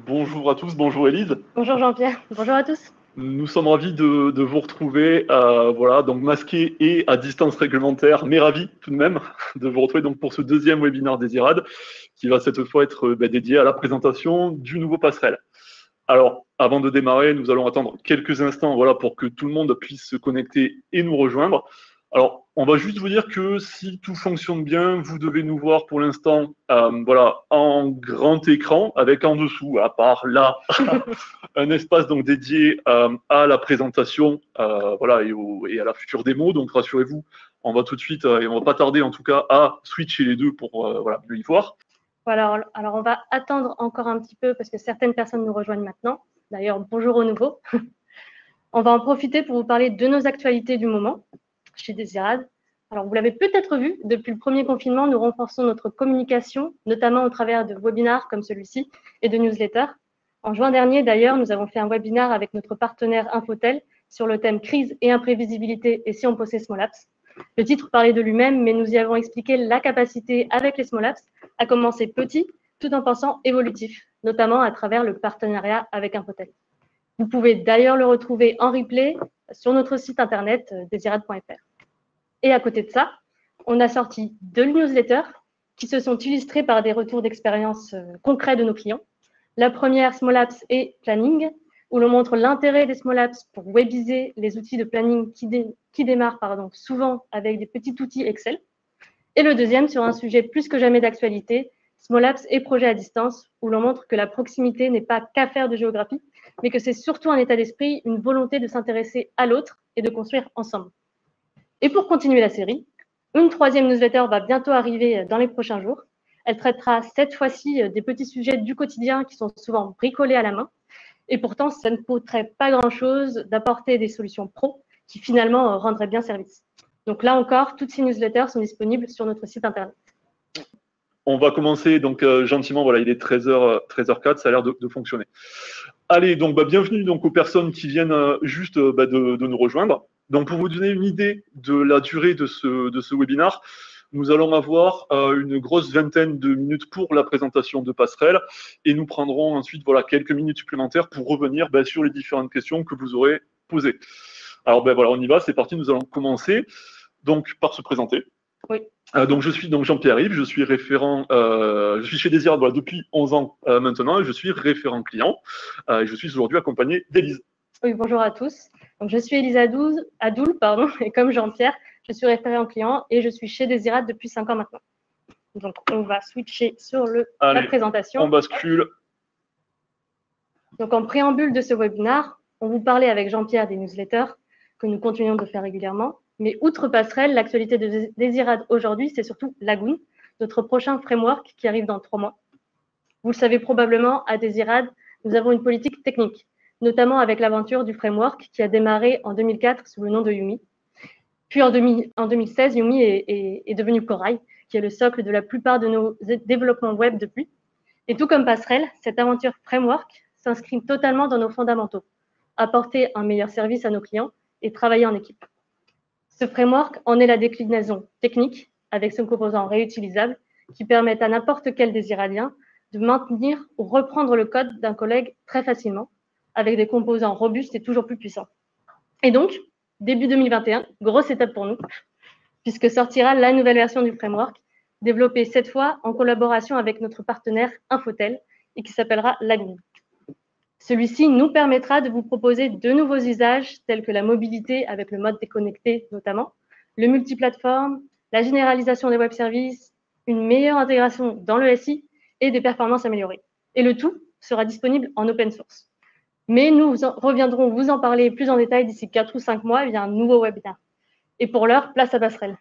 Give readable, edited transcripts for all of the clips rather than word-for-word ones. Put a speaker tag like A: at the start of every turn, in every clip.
A: bonjour à tous, bonjour Élise.
B: Bonjour Jean-Pierre, bonjour à tous.
A: Nous sommes ravis de vous retrouver, voilà, donc masqués et à distance réglementaire, mais ravis tout de même de vous retrouver donc pour ce deuxième webinaire des IRAD, qui va cette fois être dédié à la présentation du nouveau passerelle. Alors, avant de démarrer, nous allons attendre quelques instants, voilà, pour que tout le monde puisse se connecter et nous rejoindre. Alors, on va juste vous dire que si tout fonctionne bien, vous devez nous voir pour l'instant, voilà, en grand écran, avec en dessous, à part là, un espace donc dédié à la présentation, voilà, et à la future démo. Donc, rassurez-vous, on va tout de suite, et on va pas tarder en tout cas, à switcher les deux pour voilà, mieux y voir.
B: Voilà, alors on va attendre encore un petit peu parce que certaines personnes nous rejoignent maintenant. D'ailleurs, bonjour au nouveau. On va en profiter pour vous parler de nos actualités du moment chez Desirad. Alors, vous l'avez peut-être vu, depuis le premier confinement, nous renforçons notre communication, notamment au travers de webinars comme celui-ci et de newsletters. En juin dernier, d'ailleurs, nous avons fait un webinar avec notre partenaire Infotel sur le thème crise et imprévisibilité et si on posait Small Apps. Le titre parlait de lui-même, mais nous y avons expliqué la capacité avec les Small Apps à commencer petit tout en pensant évolutif, notamment à travers le partenariat avec Infotel. Vous pouvez d'ailleurs le retrouver en replay sur notre site internet desirad.fr. Et à côté de ça, on a sorti 2 newsletters qui se sont illustrés par des retours d'expérience concrets de nos clients. La première, Small Apps et Planning, où l'on montre l'intérêt des Small Apps pour webiser les outils de planning qui démarrent souvent avec des petits outils Excel. Et le deuxième, sur un sujet plus que jamais d'actualité, Small Apps et projets à distance, où l'on montre que la proximité n'est pas qu'affaire de géographie, mais que c'est surtout un état d'esprit, une volonté de s'intéresser à l'autre et de construire ensemble. Et pour continuer la série, une troisième newsletter va bientôt arriver dans les prochains jours. Elle traitera cette fois-ci des petits sujets du quotidien qui sont souvent bricolés à la main. Et pourtant, ça ne coûterait pas grand-chose d'apporter des solutions pro qui finalement rendraient bien service. Donc là encore, toutes ces newsletters sont disponibles sur notre site internet.
A: On va commencer donc gentiment, voilà, il est 13h04, ça a l'air de fonctionner. Allez, donc bienvenue donc, aux personnes qui viennent juste de nous rejoindre. Donc pour vous donner une idée de la durée de ce webinaire, nous allons avoir une grosse vingtaine de minutes pour la présentation de Passerelle et nous prendrons ensuite voilà, quelques minutes supplémentaires pour revenir sur les différentes questions que vous aurez posées. Alors voilà, on y va, c'est parti, nous allons commencer donc par se présenter.
B: Oui.
A: Donc je suis donc Jean-Pierre-Yves, je suis référent, je suis chez Desirad voilà, depuis 11 ans maintenant et je suis référent client. Et je suis aujourd'hui accompagné d'Élise.
B: Oui, bonjour à tous. Donc, je suis Élise Adoul, et comme Jean-Pierre, je suis référent client et je suis chez Desirad depuis 5 ans maintenant. Donc on va switcher sur la présentation.
A: On bascule.
B: Donc en préambule de ce webinaire, on vous parlait avec Jean-Pierre des newsletters que nous continuons de faire régulièrement. Mais outre Passerelle, l'actualité de Desirad aujourd'hui, c'est surtout Lagoon, notre prochain framework qui arrive dans 3 mois. Vous le savez probablement, à Desirad, nous avons une politique technique, notamment avec l'aventure du framework qui a démarré en 2004 sous le nom de Yumi. Puis en 2016, Yumi est devenu Corail, qui est le socle de la plupart de nos développements web depuis. Et tout comme Passerelle, cette aventure framework s'inscrit totalement dans nos fondamentaux, apporter un meilleur service à nos clients et travailler en équipe. Ce framework en est la déclinaison technique avec son composant réutilisable qui permet à n'importe quel Désiradien de maintenir ou reprendre le code d'un collègue très facilement avec des composants robustes et toujours plus puissants. Et donc, début 2021, grosse étape pour nous, puisque sortira la nouvelle version du framework, développée cette fois en collaboration avec notre partenaire Infotel et qui s'appellera Lagoon. Celui-ci nous permettra de vous proposer de nouveaux usages tels que la mobilité avec le mode déconnecté notamment, le multiplateforme, la généralisation des web services, une meilleure intégration dans le SI et des performances améliorées. Et le tout sera disponible en open source. Mais nous reviendrons vous en parler plus en détail d'ici 4 ou 5 mois via un nouveau webinaire. Et pour l'heure, place à Passerelle.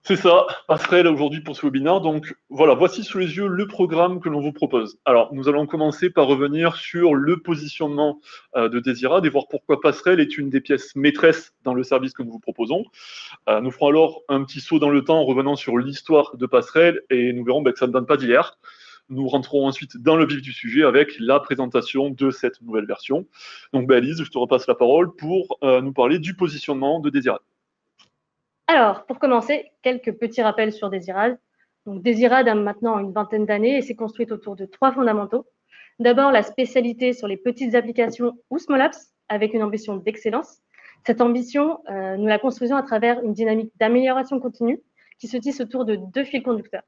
A: C'est ça, Passerelle aujourd'hui pour ce webinaire. Donc voilà, voici sous les yeux le programme que l'on vous propose. Alors, nous allons commencer par revenir sur le positionnement de Desirad et voir pourquoi Passerelle est une des pièces maîtresses dans le service que nous vous proposons. Nous ferons alors un petit saut dans le temps en revenant sur l'histoire de Passerelle et nous verrons que ça ne date pas d'hier. Nous rentrerons ensuite dans le vif du sujet avec la présentation de cette nouvelle version. Donc, Élise, je te repasse la parole pour nous parler du positionnement de Desirad.
B: Alors, pour commencer, quelques petits rappels sur Desirad. Donc, Desirad a maintenant une vingtaine d'années et s'est construite autour de 3 fondamentaux. D'abord, la spécialité sur les petites applications ou small apps avec une ambition d'excellence. Cette ambition, nous la construisons à travers une dynamique d'amélioration continue qui se tisse autour de 2 fils conducteurs.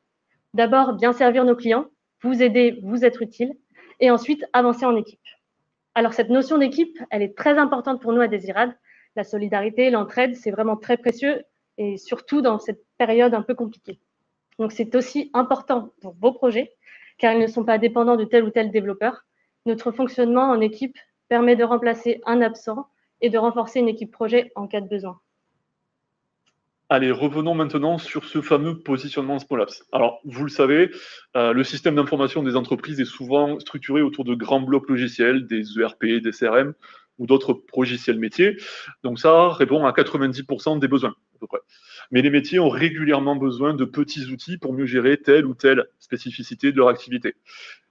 B: D'abord, bien servir nos clients, vous aider, vous être utile, et ensuite avancer en équipe. Alors, cette notion d'équipe, elle est très importante pour nous à Désirade. La solidarité, l'entraide, c'est vraiment très précieux, et surtout dans cette période un peu compliquée. Donc, c'est aussi important pour vos projets, car ils ne sont pas dépendants de tel ou tel développeur. Notre fonctionnement en équipe permet de remplacer un absent et de renforcer une équipe projet en cas de besoin.
A: Allez, revenons maintenant sur ce fameux positionnement Small Apps. Alors, vous le savez, le système d'information des entreprises est souvent structuré autour de grands blocs logiciels, des ERP, des CRM ou d'autres logiciels métiers. Donc ça répond à 90% des besoins, à peu près. Mais les métiers ont régulièrement besoin de petits outils pour mieux gérer telle ou telle spécificité de leur activité.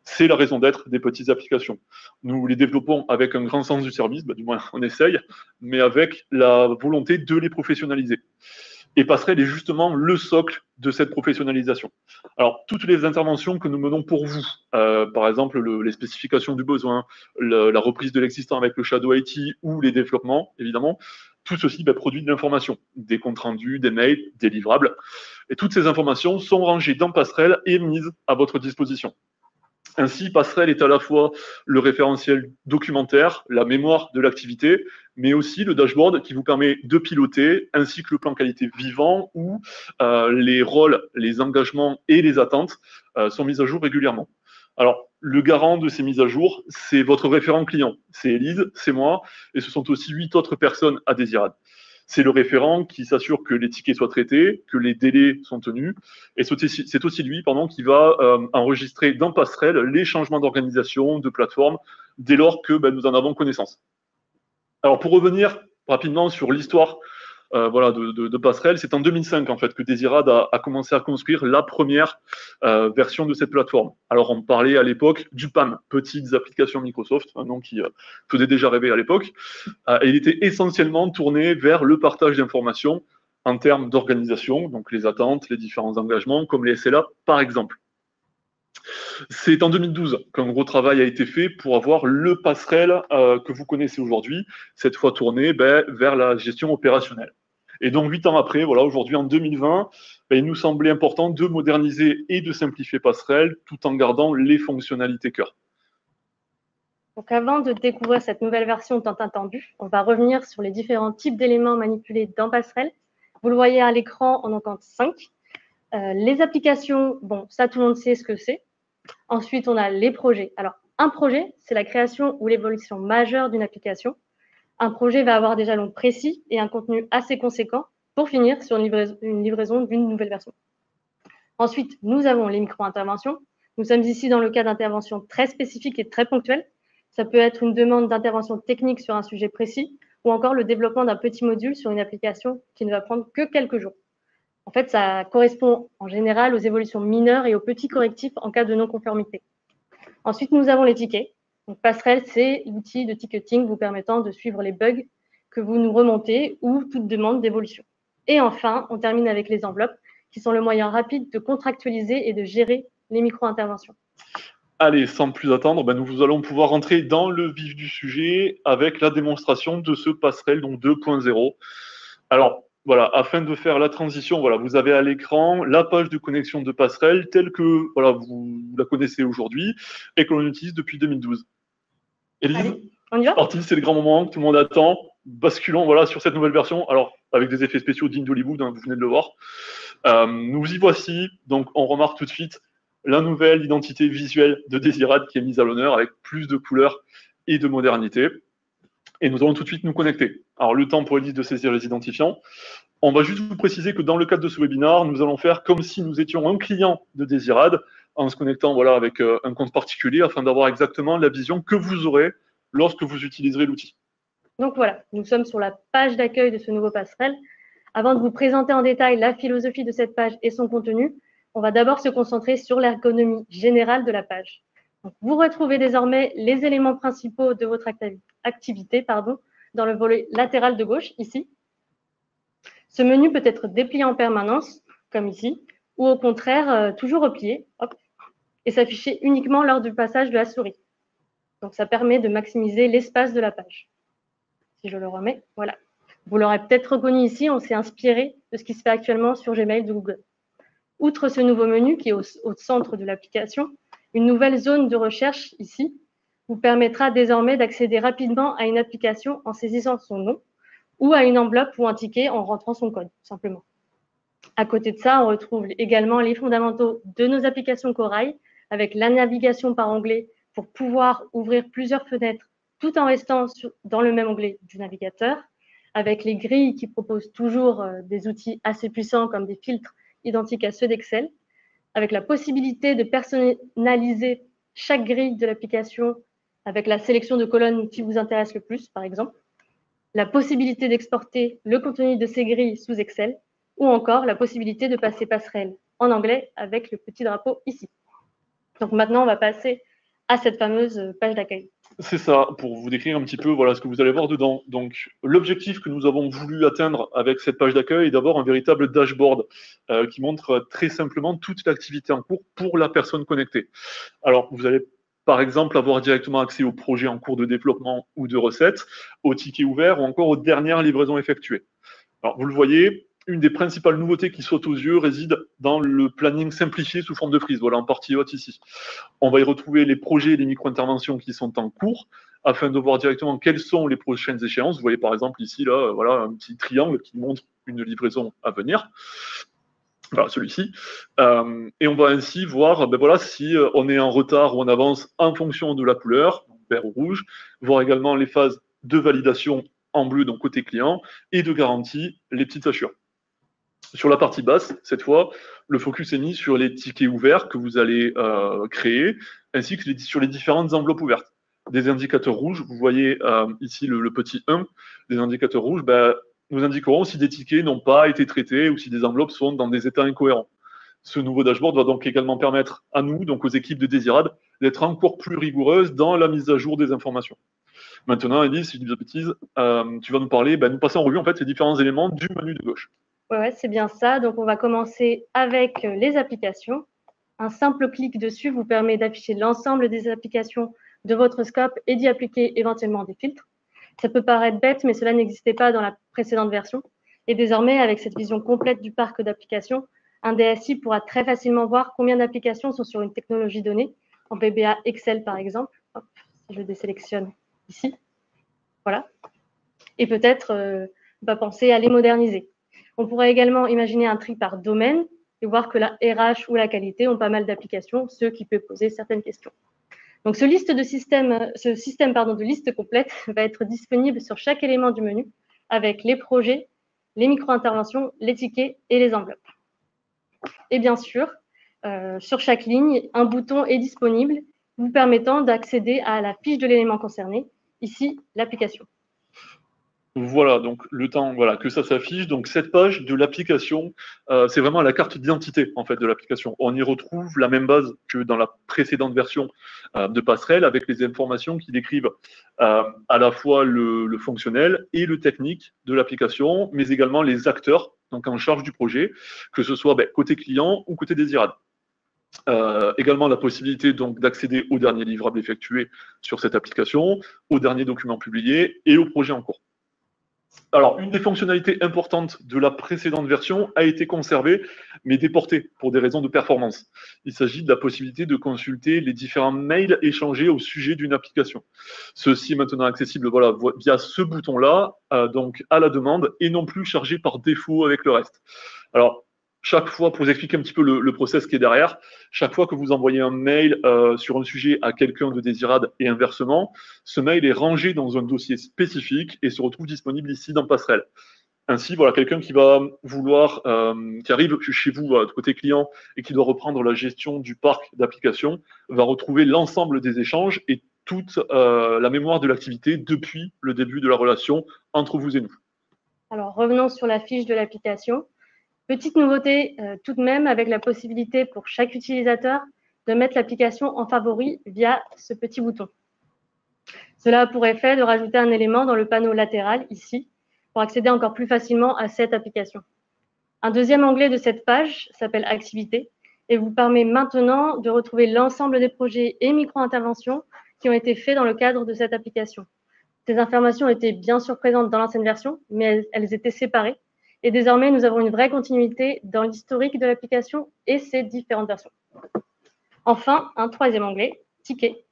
A: C'est la raison d'être des petites applications. Nous les développons avec un grand sens du service, du moins on essaye, mais avec la volonté de les professionnaliser. Et Passerelle est justement le socle de cette professionnalisation. Alors, toutes les interventions que nous menons pour vous, par exemple les spécifications du besoin, la reprise de l'existant avec le Shadow IT ou les développements, évidemment, tout ceci produit de l'information, des comptes rendus, des mails, des livrables. Et toutes ces informations sont rangées dans Passerelle et mises à votre disposition. Ainsi, Passerelle est à la fois le référentiel documentaire, la mémoire de l'activité, mais aussi le dashboard qui vous permet de piloter, ainsi que le plan qualité vivant où les rôles, les engagements et les attentes sont mis à jour régulièrement. Alors, le garant de ces mises à jour, c'est votre référent client. C'est Élise, c'est moi, et ce sont aussi 8 autres personnes à Désirade. C'est le référent qui s'assure que les tickets soient traités, que les délais sont tenus. Et c'est aussi lui qui va enregistrer dans Passerelle les changements d'organisation, de plateforme, dès lors que nous en avons connaissance. Alors, pour revenir rapidement sur l'histoire de Passerelle, c'est en 2005 en fait que Désirade a commencé à construire la première version de cette plateforme. Alors on parlait à l'époque du PAM, petites applications Microsoft, un nom qui faisait déjà rêver à l'époque. Et il était essentiellement tourné vers le partage d'informations en termes d'organisation, donc les attentes, les différents engagements, comme les SLA par exemple. C'est en 2012 qu'un gros travail a été fait pour avoir le Passerelle que vous connaissez aujourd'hui, cette fois tourné vers la gestion opérationnelle. Et donc 8 ans après, aujourd'hui en 2020, il nous semblait important de moderniser et de simplifier Passerelle tout en gardant les fonctionnalités cœur.
B: Donc avant de découvrir cette nouvelle version tant attendue, on va revenir sur les différents types d'éléments manipulés dans Passerelle. Vous le voyez à l'écran, on en compte 5. Les applications, bon, ça tout le monde sait ce que c'est. Ensuite, on a les projets. Alors, un projet, c'est la création ou l'évolution majeure d'une application. Un projet va avoir des jalons précis et un contenu assez conséquent pour finir sur une livraison d'une nouvelle version. Ensuite, nous avons les micro-interventions. Nous sommes ici dans le cas d'interventions très spécifiques et très ponctuelles. Ça peut être une demande d'intervention technique sur un sujet précis ou encore le développement d'un petit module sur une application qui ne va prendre que quelques jours. En fait, ça correspond en général aux évolutions mineures et aux petits correctifs en cas de non-conformité. Ensuite, nous avons les tickets. Donc, Passerelle, c'est l'outil de ticketing vous permettant de suivre les bugs que vous nous remontez ou toute demande d'évolution. Et enfin, on termine avec les enveloppes, qui sont le moyen rapide de contractualiser et de gérer les micro-interventions.
A: Allez, sans plus attendre, nous allons pouvoir rentrer dans le vif du sujet avec la démonstration de ce Passerelle 2.0. Alors, voilà, afin de faire la transition, vous avez à l'écran la page de connexion de Passerelle telle que vous la connaissez aujourd'hui et que l'on utilise depuis 2012. Élise,
B: allez, on y va ?
A: C'est le grand moment que tout le monde attend. Basculons sur cette nouvelle version. Alors, avec des effets spéciaux dignes d'Hollywood, vous venez de le voir. Nous y voici. Donc, on remarque tout de suite la nouvelle identité visuelle de Désirade qui est mise à l'honneur avec plus de couleurs et de modernité. Et nous allons tout de suite nous connecter. Alors, le temps pour Élise de saisir les identifiants. On va juste vous préciser que dans le cadre de ce webinaire, nous allons faire comme si nous étions un client de Désirade en se connectant avec un compte particulier afin d'avoir exactement la vision que vous aurez lorsque vous utiliserez l'outil.
B: Donc voilà, nous sommes sur la page d'accueil de ce nouveau Passerelle. Avant de vous présenter en détail la philosophie de cette page et son contenu, on va d'abord se concentrer sur l'ergonomie générale de la page. Donc, vous retrouvez désormais les éléments principaux de votre activité dans le volet latéral de gauche, ici. Ce menu peut être déplié en permanence, comme ici, ou au contraire, toujours replié, et s'afficher uniquement lors du passage de la souris. Donc, ça permet de maximiser l'espace de la page. Si je le remets, voilà. Vous l'aurez peut-être reconnu ici, on s'est inspiré de ce qui se fait actuellement sur Gmail de Google. Outre ce nouveau menu qui est au centre de l'application, une nouvelle zone de recherche ici vous permettra désormais d'accéder rapidement à une application en saisissant son nom ou à une enveloppe ou un ticket en rentrant son code, simplement. À côté de ça, on retrouve également les fondamentaux de nos applications Corail avec la navigation par onglet pour pouvoir ouvrir plusieurs fenêtres tout en restant dans le même onglet du navigateur, avec les grilles qui proposent toujours des outils assez puissants comme des filtres identiques à ceux d'Excel, avec la possibilité de personnaliser chaque grille de l'application avec la sélection de colonnes qui vous intéresse le plus, par exemple, la possibilité d'exporter le contenu de ces grilles sous Excel, ou encore la possibilité de passer passerelle en anglais avec le petit drapeau ici. Donc maintenant, on va passer à cette fameuse page d'accueil.
A: C'est ça, pour vous décrire un petit peu voilà, ce que vous allez voir dedans. Donc, l'objectif que nous avons voulu atteindre avec cette page d'accueil est d'abord un véritable dashboard qui montre très simplement toute l'activité en cours pour la personne connectée. Alors, vous allez par exemple avoir directement accès au projet en cours de développement ou de recettes, aux tickets ouverts ou encore aux dernières livraisons effectuées. Alors, vous le voyez, une des principales nouveautés qui sautent aux yeux réside dans le planning simplifié sous forme de frise. Voilà, en partie haute ici. On va y retrouver les projets et les micro-interventions qui sont en cours afin de voir directement quelles sont les prochaines échéances. Vous voyez par exemple ici, là, voilà, un petit triangle qui montre une livraison à venir. Voilà, celui-ci. Et on va ainsi voir voilà, si on est en retard ou en avance en fonction de la couleur, vert ou rouge, voir également les phases de validation en bleu, donc côté client, et de garantie, les petites hachures. Sur la partie basse, cette fois, le focus est mis sur les tickets ouverts que vous allez créer, ainsi que sur les différentes enveloppes ouvertes. Des indicateurs rouges, vous voyez ici le petit 1, des indicateurs rouges nous indiqueront si des tickets n'ont pas été traités ou si des enveloppes sont dans des états incohérents. Ce nouveau dashboard va donc également permettre à nous, donc aux équipes de Désirade, d'être encore plus rigoureuses dans la mise à jour des informations. Maintenant, Elise, si je dis pas de bêtises, tu vas nous parler, nous passer en revue en fait les différents éléments du menu de gauche.
B: Ouais, c'est bien ça. Donc, on va commencer avec les applications. Un simple clic dessus vous permet d'afficher l'ensemble des applications de votre scope et d'y appliquer éventuellement des filtres. Ça peut paraître bête, mais cela n'existait pas dans la précédente version. Et désormais, avec cette vision complète du parc d'applications, un DSI pourra très facilement voir combien d'applications sont sur une technologie donnée, en VBA Excel par exemple. Hop, si je désélectionne ici. Voilà. Et peut-être penser à les moderniser. On pourrait également imaginer un tri par domaine et voir que la RH ou la qualité ont pas mal d'applications, ce qui peut poser certaines questions. Donc, ce système de liste complète va être disponible sur chaque élément du menu avec les projets, les micro-interventions, les tickets et les enveloppes. Et bien sûr, sur chaque ligne, un bouton est disponible vous permettant d'accéder à la fiche de l'élément concerné, ici l'application.
A: Voilà, donc le temps que ça s'affiche. Donc cette page de l'application, c'est vraiment la carte d'identité en fait de l'application. On y retrouve la même base que dans la précédente version de Passerelle, avec les informations qui décrivent à la fois le fonctionnel et le technique de l'application, mais également les acteurs donc en charge du projet, que ce soit côté client ou côté Désirade. Également la possibilité donc d'accéder aux derniers livrables effectués sur cette application, aux derniers documents publiés et au projet en cours. Alors, une des fonctionnalités importantes de la précédente version a été conservée, mais déportée pour des raisons de performance. Il s'agit de la possibilité de consulter les différents mails échangés au sujet d'une application. Ceci est maintenant accessible via ce bouton-là, donc à la demande, et non plus chargé par défaut avec le reste. Alors, chaque fois, pour vous expliquer un petit peu le process qui est derrière, chaque fois que vous envoyez un mail sur un sujet à quelqu'un de Désirade et inversement, ce mail est rangé dans un dossier spécifique et se retrouve disponible ici dans Passerelle. Ainsi, voilà, quelqu'un qui va vouloir, qui arrive chez vous côté client et qui doit reprendre la gestion du parc d'applications, va retrouver l'ensemble des échanges et toute la mémoire de l'activité depuis le début de la relation entre vous et nous.
B: Alors, revenons sur la fiche de l'application. Petite nouveauté tout de même, avec la possibilité pour chaque utilisateur de mettre l'application en favori via ce petit bouton. Cela a pour effet de rajouter un élément dans le panneau latéral, ici, pour accéder encore plus facilement à cette application. Un deuxième onglet de cette page s'appelle Activités et vous permet maintenant de retrouver l'ensemble des projets et micro-interventions qui ont été faits dans le cadre de cette application. Ces informations étaient bien sûr présentes dans l'ancienne version, mais elles étaient séparées. Et désormais, nous avons une vraie continuité dans l'historique de l'application et ses différentes versions. Enfin, un troisième onglet, Tickets,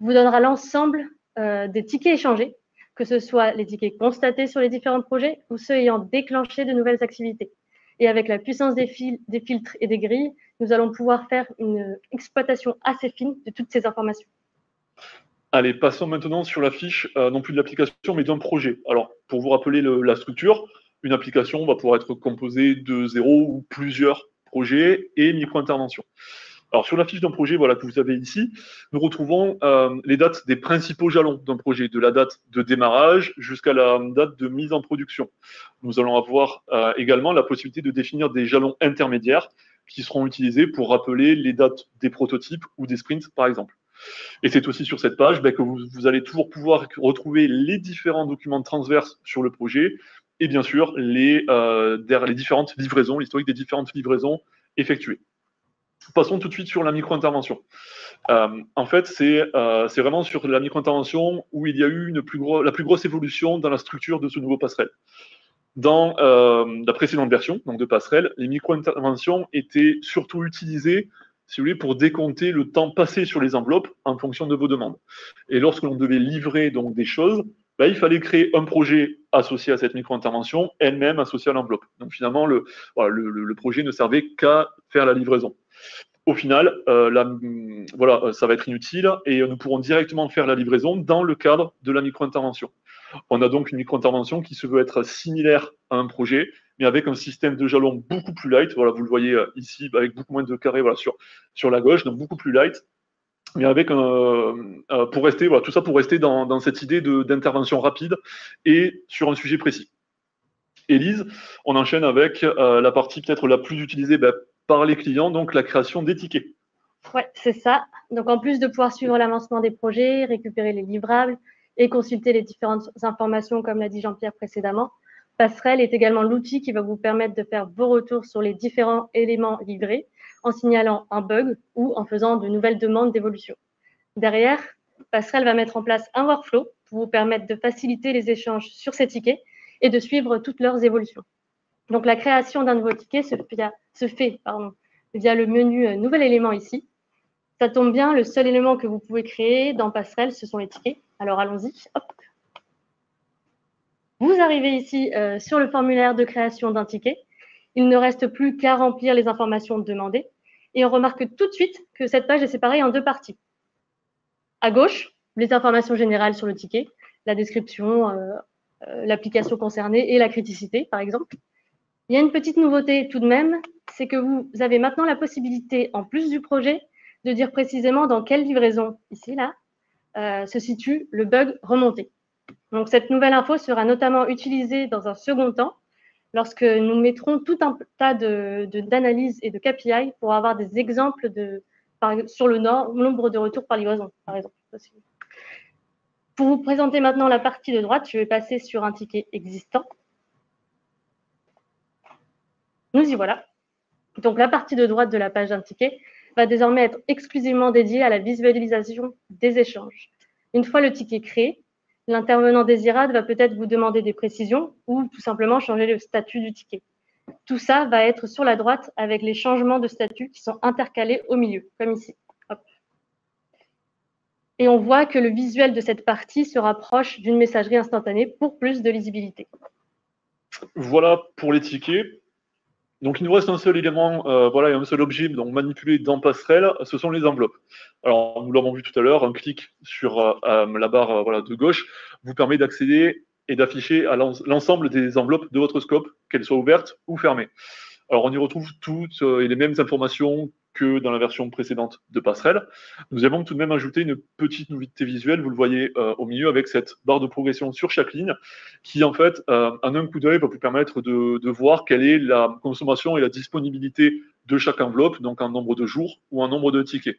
B: vous donnera l'ensemble des tickets échangés, que ce soit les tickets constatés sur les différents projets ou ceux ayant déclenché de nouvelles activités. Et avec la puissance des filtres et des grilles, nous allons pouvoir faire une exploitation assez fine de toutes ces informations.
A: Allez, passons maintenant sur la fiche, non plus de l'application, mais d'un projet. Alors, pour vous rappeler la structure, une application va pouvoir être composée de 0 ou plusieurs projets et micro-interventions. Alors, sur la fiche d'un projet voilà, que vous avez ici, nous retrouvons les dates des principaux jalons d'un projet, de la date de démarrage jusqu'à la date de mise en production. Nous allons avoir également la possibilité de définir des jalons intermédiaires qui seront utilisés pour rappeler les dates des prototypes ou des sprints, par exemple. Et c'est aussi sur cette page que vous allez toujours pouvoir retrouver les différents documents transverses sur le projet et bien sûr les différentes livraisons, l'historique des différentes livraisons effectuées. Passons tout de suite sur la micro-intervention. En fait, c'est vraiment sur la micro-intervention où il y a eu la plus grosse évolution dans la structure de ce nouveau passerelle. Dans la précédente version donc de passerelle, les micro-interventions étaient surtout utilisées si vous voulez, pour décompter le temps passé sur les enveloppes en fonction de vos demandes. Et lorsque l'on devait livrer donc des choses, il fallait créer un projet associé à cette micro-intervention, elle-même associée à l'enveloppe. Donc finalement, le projet ne servait qu'à faire la livraison. Au final, ça va être inutile et nous pourrons directement faire la livraison dans le cadre de la micro-intervention. On a donc une micro-intervention qui se veut être similaire à un projet, mais avec un système de jalons beaucoup plus light. Voilà, vous le voyez ici, avec beaucoup moins de carrés sur la gauche, donc beaucoup plus light. Mais avec pour rester, tout ça pour rester dans cette idée d'intervention rapide et sur un sujet précis. Élise, on enchaîne avec la partie peut-être la plus utilisée par les clients, donc la création des tickets.
B: Ouais, c'est ça. Donc en plus de pouvoir suivre l'avancement des projets, récupérer les livrables et consulter les différentes informations, comme l'a dit Jean-Pierre précédemment, Passerelle est également l'outil qui va vous permettre de faire vos retours sur les différents éléments livrés en signalant un bug ou en faisant de nouvelles demandes d'évolution. Derrière, Passerelle va mettre en place un workflow pour vous permettre de faciliter les échanges sur ces tickets et de suivre toutes leurs évolutions. Donc la création d'un nouveau ticket se fait via le menu Nouvel élément ici. Ça tombe bien, le seul élément que vous pouvez créer dans Passerelle, ce sont les tickets. Alors allons-y. Hop. Vous arrivez ici sur le formulaire de création d'un ticket. Il ne reste plus qu'à remplir les informations demandées. Et on remarque tout de suite que cette page est séparée en deux parties. À gauche, les informations générales sur le ticket, la description, l'application concernée et la criticité, par exemple. Il y a une petite nouveauté tout de même, c'est que vous avez maintenant la possibilité, en plus du projet, de dire précisément dans quelle livraison, ici, là, se situe le bug remonté. Donc, cette nouvelle info sera notamment utilisée dans un second temps lorsque nous mettrons tout un tas d'analyses et de KPI pour avoir des exemples sur le nombre de retours par livraison, par exemple. Pour vous présenter maintenant la partie de droite, je vais passer sur un ticket existant. Nous y voilà. Donc, la partie de droite de la page d'un ticket va désormais être exclusivement dédiée à la visualisation des échanges. Une fois le ticket créé, l'intervenant désirable va peut-être vous demander des précisions ou tout simplement changer le statut du ticket. Tout ça va être sur la droite avec les changements de statut qui sont intercalés au milieu, comme ici. Hop. Et on voit que le visuel de cette partie se rapproche d'une messagerie instantanée pour plus de lisibilité.
A: Voilà pour les tickets. Donc, il nous reste un seul élément, et un seul objet donc, manipulé dans Passerelle, ce sont les enveloppes. Alors, nous l'avons vu tout à l'heure, un clic sur la barre de gauche vous permet d'accéder et d'afficher à l'ensemble des enveloppes de votre scope, qu'elles soient ouvertes ou fermées. Alors, on y retrouve toutes les mêmes informations que dans la version précédente de Passerelle. Nous avons tout de même ajouté une petite nouveauté visuelle, vous le voyez au milieu, avec cette barre de progression sur chaque ligne, qui en fait, en un coup d'œil, va vous permettre de voir quelle est la consommation et la disponibilité de chaque enveloppe, donc en nombre de jours ou en nombre de tickets.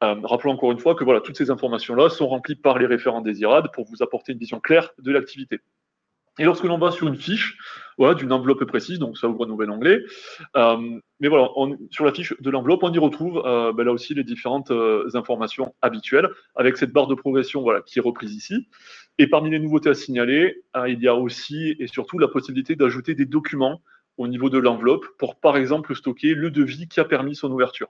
A: Rappelons encore une fois que toutes ces informations-là sont remplies par les référents désirables pour vous apporter une vision claire de l'activité. Et lorsque l'on va sur une fiche, voilà, d'une enveloppe précise, donc ça ouvre un nouvel onglet. Mais voilà, sur la fiche de l'enveloppe, on y retrouve là aussi les différentes informations habituelles, avec cette barre de progression voilà, qui est reprise ici. Et parmi les nouveautés à signaler, il y a aussi et surtout la possibilité d'ajouter des documents au niveau de l'enveloppe pour, par exemple, stocker le devis qui a permis son ouverture.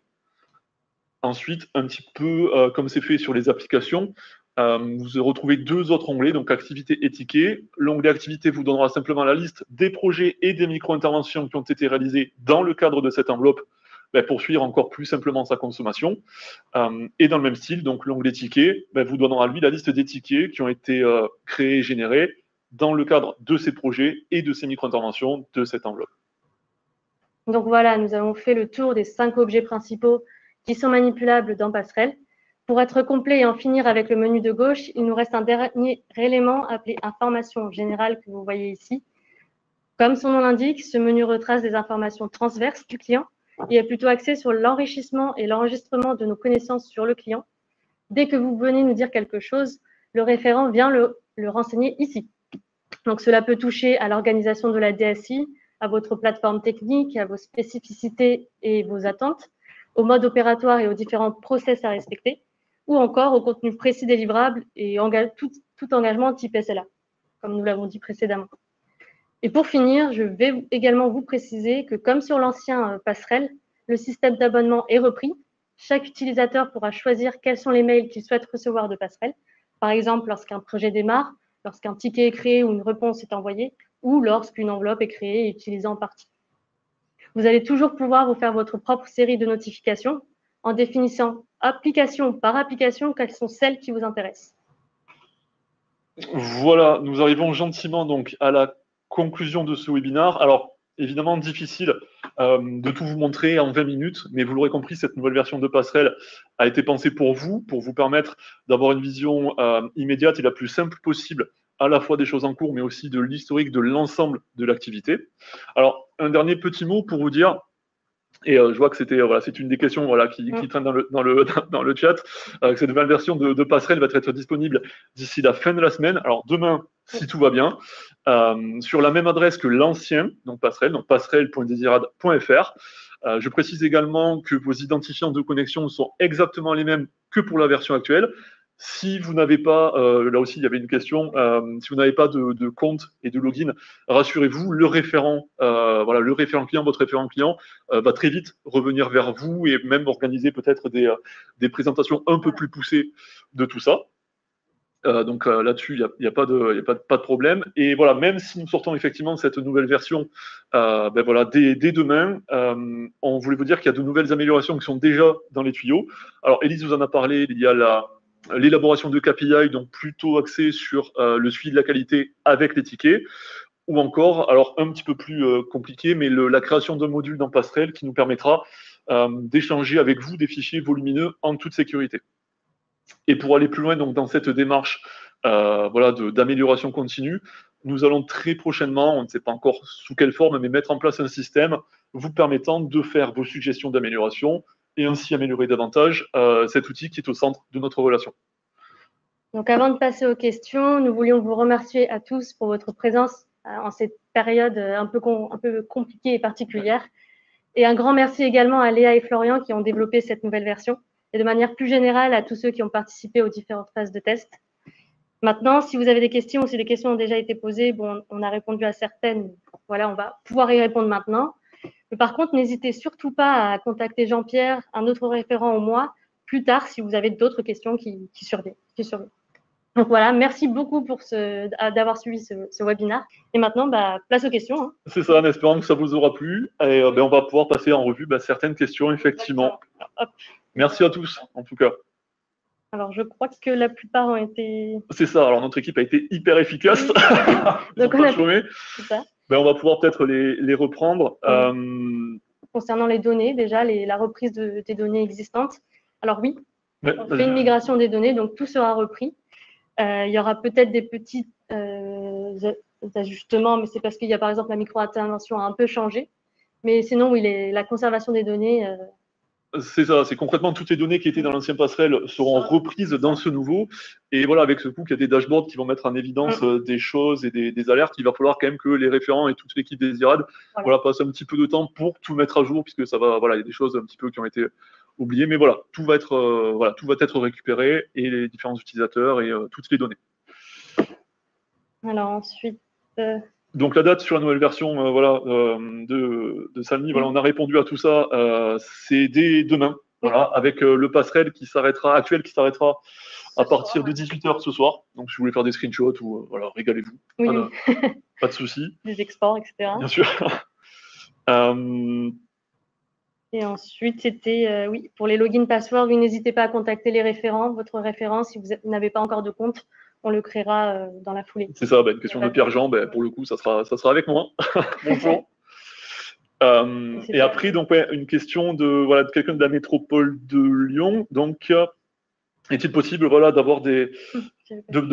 A: Ensuite, un petit peu comme c'est fait sur les applications, vous retrouvez deux autres onglets, donc activité et tickets. L'onglet activité vous donnera simplement la liste des projets et des micro-interventions qui ont été réalisés dans le cadre de cette enveloppe pour suivre encore plus simplement sa consommation. Et dans le même style, donc l'onglet tickets vous donnera lui la liste des tickets qui ont été créés et générés dans le cadre de ces projets et de ces micro-interventions de cette enveloppe.
B: Donc voilà, nous avons fait le tour des 5 objets principaux qui sont manipulables dans Passerelle. Pour être complet et en finir avec le menu de gauche, il nous reste un dernier élément appelé information générale que vous voyez ici. Comme son nom l'indique, ce menu retrace des informations transverses du client et est plutôt axé sur l'enrichissement et l'enregistrement de nos connaissances sur le client. Dès que vous venez nous dire quelque chose, le référent vient le renseigner ici. Donc cela peut toucher à l'organisation de la DSI, à votre plateforme technique, à vos spécificités et vos attentes, au mode opératoire et aux différents process à respecter, ou encore au contenu précis des livrables et tout engagement type SLA, comme nous l'avons dit précédemment. Et pour finir, je vais également vous préciser que comme sur l'ancien Passerelle, le système d'abonnement est repris. Chaque utilisateur pourra choisir quels sont les mails qu'il souhaite recevoir de Passerelle. Par exemple, lorsqu'un projet démarre, lorsqu'un ticket est créé ou une réponse est envoyée, ou lorsqu'une enveloppe est créée et utilisée en partie. Vous allez toujours pouvoir vous faire votre propre série de notifications en définissant application par application quelles sont celles qui vous intéressent.
A: Voilà, nous arrivons gentiment donc à la conclusion de ce webinaire. Alors, évidemment, difficile de tout vous montrer en 20 minutes, mais vous l'aurez compris, cette nouvelle version de Passerelle a été pensée pour vous permettre d'avoir une vision immédiate et la plus simple possible, à la fois des choses en cours, mais aussi de l'historique de l'ensemble de l'activité. Alors, un dernier petit mot pour vous dire, et je vois que c'est une des questions qui traîne dans le chat, que cette nouvelle version de Passerelle va être disponible d'ici la fin de la semaine. Alors demain, si tout va bien, sur la même adresse que l'ancien, donc passerelle.desirade.fr. Je précise également que vos identifiants de connexion sont exactement les mêmes que pour la version actuelle. Si vous n'avez pas, là aussi il y avait une question, si vous n'avez pas de compte et de login, rassurez-vous, le référent client, votre référent client, va très vite revenir vers vous et même organiser peut-être des présentations un peu plus poussées de tout ça. Donc là-dessus, il n'y a pas de problème. Et voilà, même si nous sortons effectivement cette nouvelle version dès demain, on voulait vous dire qu'il y a de nouvelles améliorations qui sont déjà dans les tuyaux. Alors, Élise vous en a parlé, il y a l'élaboration de KPI, donc plutôt axé sur le suivi de la qualité avec les tickets, ou encore, alors un petit peu plus compliqué, mais la création d'un module dans Passerelle qui nous permettra d'échanger avec vous des fichiers volumineux en toute sécurité. Et pour aller plus loin donc, dans cette démarche d'amélioration continue, nous allons très prochainement, on ne sait pas encore sous quelle forme, mais mettre en place un système vous permettant de faire vos suggestions d'amélioration et ainsi améliorer davantage cet outil qui est au centre de notre relation.
B: Donc avant de passer aux questions, nous voulions vous remercier à tous pour votre présence en cette période un peu compliquée et particulière. Et un grand merci également à Léa et Florian qui ont développé cette nouvelle version et de manière plus générale à tous ceux qui ont participé aux différentes phases de test. Maintenant, si vous avez des questions ou si les questions ont déjà été posées, bon, on a répondu à certaines. Voilà, on va pouvoir y répondre maintenant. Mais par contre, n'hésitez surtout pas à contacter Jean-Pierre, un autre référent ou moi, plus tard si vous avez d'autres questions qui surviennent. Donc voilà, merci beaucoup d'avoir suivi ce webinaire. Et maintenant, place aux questions. Hein.
A: C'est ça, en espérant que ça vous aura plu. Et on va pouvoir passer en revue certaines questions, effectivement. Merci à tous, en tout cas.
B: Alors, je crois que la plupart ont été...
A: C'est ça, alors notre équipe a été hyper efficace. Donc, on va pouvoir peut-être les reprendre.
B: Concernant les données, déjà, la reprise des données existantes. Alors oui, on fait une migration des données, donc tout sera repris. Il y aura peut-être des petits ajustements, mais c'est parce qu'il y a par exemple la micro-intervention a un peu changé. Mais sinon, oui, la conservation des données
A: C'est ça, c'est concrètement toutes les données qui étaient dans l'ancien passerelle seront reprises dans ce nouveau. Et voilà, avec ce coup, il y a des dashboards qui vont mettre en évidence des choses et des alertes. Il va falloir quand même que les référents et toute l'équipe des IRAD passent un petit peu de temps pour tout mettre à jour, puisque ça va, voilà, il y a des choses un petit peu qui ont été oubliées. Mais voilà, tout va être récupéré et les différents utilisateurs et toutes les données.
B: Alors ensuite.
A: Donc la date sur la nouvelle version de Salmi, voilà, on a répondu à tout ça, c'est dès demain, voilà, avec le passerelle actuel qui s'arrêtera à partir de 18h ce soir. Donc si vous voulez faire des screenshots ou voilà, régalez-vous,
B: Oui.
A: pas de souci.
B: Des exports, etc.
A: Bien sûr.
B: Et ensuite, c'était, oui, pour les logins passwords, oui, n'hésitez pas à contacter les référents, votre référent, si vous n'avez pas encore de compte. On le créera dans la foulée.
A: C'est ça, une question de Pierre-Jean, pour le coup, ça sera avec moi. Bonjour. Et après, donc, une question de quelqu'un de la métropole de Lyon. Donc, est-il possible d'avoir de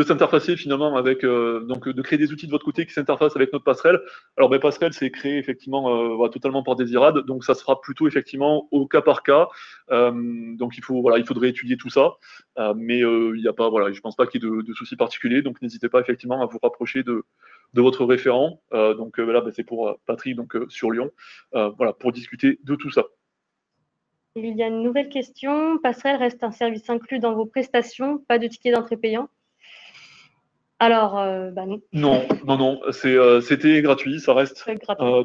A: s'interfacer finalement avec, donc de créer des outils de votre côté qui s'interfacent avec notre passerelle. Alors passerelle, c'est créé effectivement totalement par des IRAD, donc ça sera plutôt effectivement au cas par cas. Donc il faudrait étudier tout ça, mais il n'y a pas, je pense pas qu'il y ait de soucis particuliers, donc n'hésitez pas effectivement à vous rapprocher de votre référent. Donc là, c'est pour Patrick, donc sur Lyon, pour discuter de tout ça.
B: Il y a une nouvelle question. Passerelle reste un service inclus dans vos prestations, pas de ticket d'entrée payant? Alors, non.
A: Non. C'était gratuit, ça reste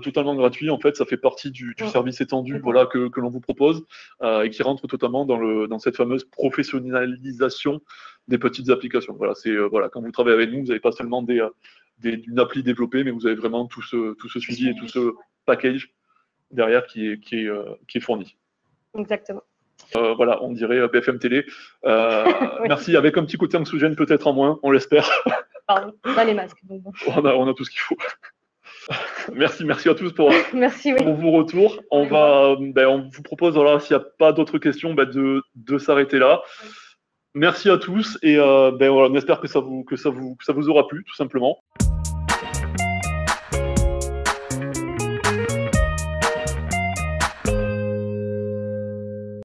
A: totalement gratuit. En fait, ça fait partie du service étendu que l'on vous propose et qui rentre totalement dans cette fameuse professionnalisation des petites applications. Quand vous travaillez avec nous, vous n'avez pas seulement une appli développée, mais vous avez vraiment tout ce suivi et tout ce package derrière qui est fourni.
B: Exactement.
A: On dirait BFM Télé. Oui. Merci, avec un petit côté anxiogène peut-être en moins, on l'espère.
B: Pardon, pas les masques. Donc bon.
A: On a tout ce qu'il faut. Merci à tous pour vos retours. On vous propose, s'il n'y a pas d'autres questions, de s'arrêter là. Oui. Merci à tous et on espère que ça vous aura plu, tout simplement.